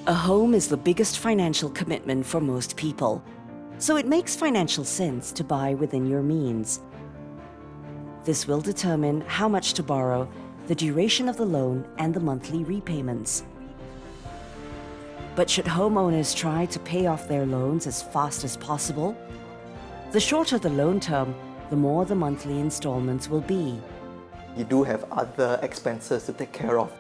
A home is the biggest financial commitment for most people, so it makes financial sense to buy within your means. This will determine how much to borrow, the duration of the loan, and the monthly repayments. But should homeowners try to pay off their loans as fast as possible? The shorter the loan term, the more the monthly installments will be. You do have other expenses to take care of.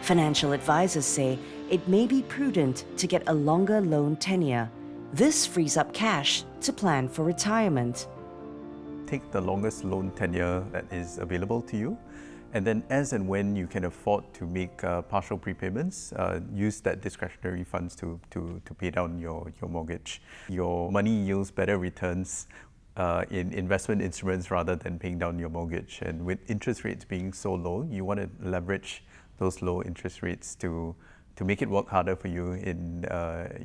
Financial advisors say it may be prudent to get a longer loan tenure. This frees up cash to plan for retirement. Take the longest loan tenure that is available to you, and then as and when you can afford to make partial prepayments, use that discretionary funds to pay down your mortgage. Your money yields better returns in investment instruments rather than paying down your mortgage. And with interest rates being so low, you want to leverage those low interest rates to make it work harder for you in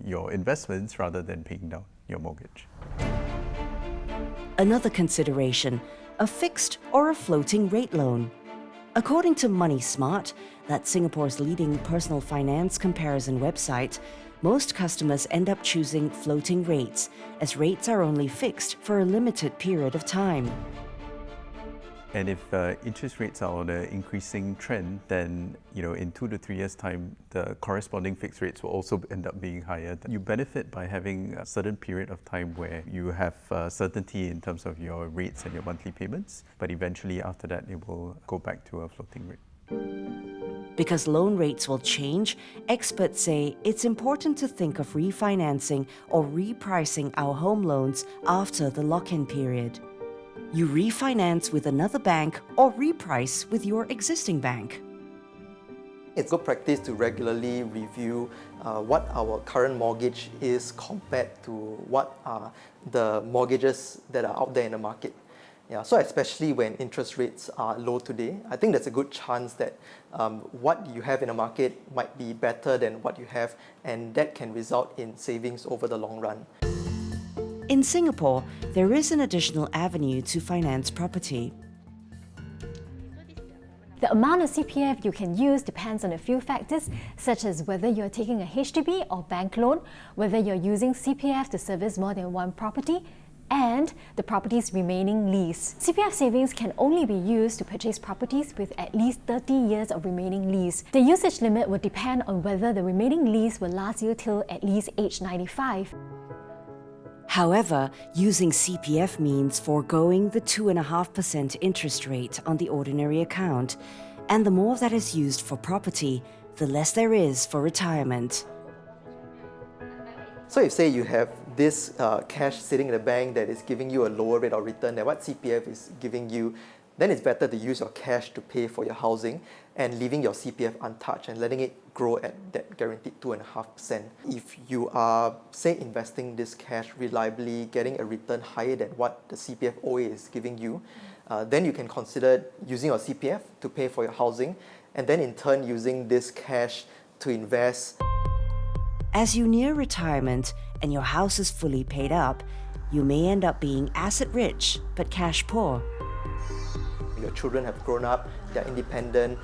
your investments rather than paying down your mortgage. Another consideration, a fixed or a floating rate loan. According to Money Smart, that's Singapore's leading personal finance comparison website, most customers end up choosing floating rates, as rates are only fixed for a limited period of time. And if interest rates are on an increasing trend, then in 2 to 3 years' time, the corresponding fixed rates will also end up being higher. You benefit by having a certain period of time where you have certainty in terms of your rates and your monthly payments, but eventually after that, it will go back to a floating rate. Because loan rates will change, experts say it's important to think of refinancing or repricing our home loans after the lock-in period. You refinance with another bank or reprice with your existing bank. It's good practice to regularly review what our current mortgage is compared to what are the mortgages that are out there in the market. So especially when interest rates are low today, I think there's a good chance that what you have in the market might be better than what you have, and that can result in savings over the long run. In Singapore, there is an additional avenue to finance property. The amount of CPF you can use depends on a few factors, such as whether you're taking a HDB or bank loan, whether you're using CPF to service more than one property, and the property's remaining lease. CPF savings can only be used to purchase properties with at least 30 years of remaining lease. The usage limit will depend on whether the remaining lease will last you till at least age 95. However, using CPF means foregoing the 2.5% interest rate on the ordinary account, and the more that is used for property, the less there is for retirement. So if say you have this cash sitting in the bank that is giving you a lower rate of return than what CPF is giving you, then it's better to use your cash to pay for your housing and leaving your CPF untouched and letting it grow at that guaranteed 2.5%. If you are, say, investing this cash reliably, getting a return higher than what the CPF OA is giving you, then you can consider using your CPF to pay for your housing, and then in turn using this cash to invest. As you near retirement and your house is fully paid up, you may end up being asset rich but cash poor. Your children have grown up, they're independent,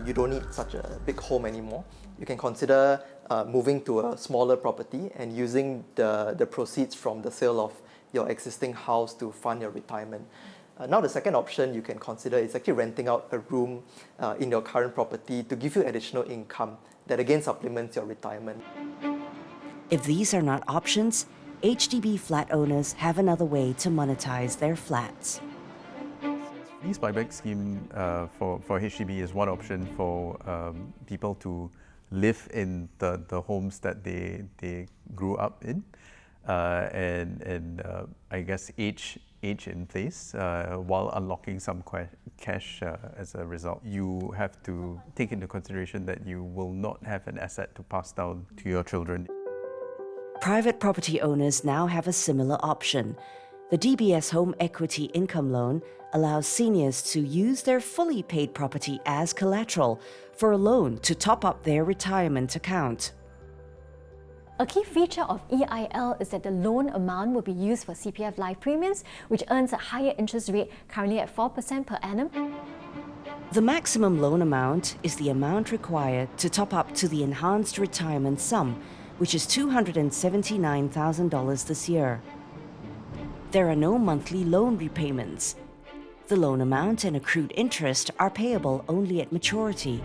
you don't need such a big home anymore. You can consider moving to a smaller property and using the proceeds from the sale of your existing house to fund your retirement. Now the second option you can consider is actually renting out a room in your current property to give you additional income that again supplements your retirement. If these are not options, HDB flat owners have another way to monetize their flats. Lease buyback scheme for HDB is one option for people to live in the homes that they grew up in and I guess age in place while unlocking some cash as a result. You have to take into consideration that you will not have an asset to pass down to your children. Private property owners now have a similar option. The DBS Home Equity Income Loan allows seniors to use their fully paid property as collateral for a loan to top up their retirement account. A key feature of EIL is that the loan amount will be used for CPF life premiums, which earns a higher interest rate, currently at 4% per annum. The maximum loan amount is the amount required to top up to the enhanced retirement sum, which is $279,000 this year. There are no monthly loan repayments. The loan amount and accrued interest are payable only at maturity.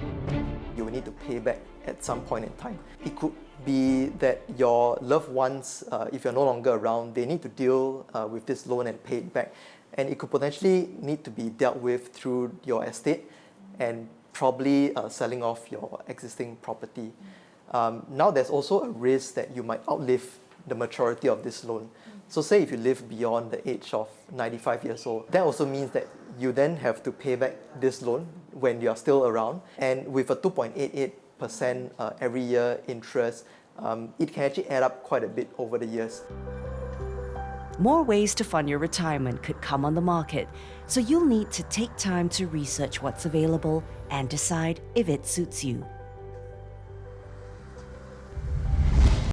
You will need to pay back at some point in time. It could be that your loved ones, if you're no longer around, they need to deal with this loan and pay it back. And it could potentially need to be dealt with through your estate and probably selling off your existing property. Now there's also a risk that you might outlive the maturity of this loan. So say if you live beyond the age of 95 years old, that also means that you then have to pay back this loan when you are still around. And with a 2.88% every year interest, it can actually add up quite a bit over the years. More ways to fund your retirement could come on the market, so you'll need to take time to research what's available and decide if it suits you.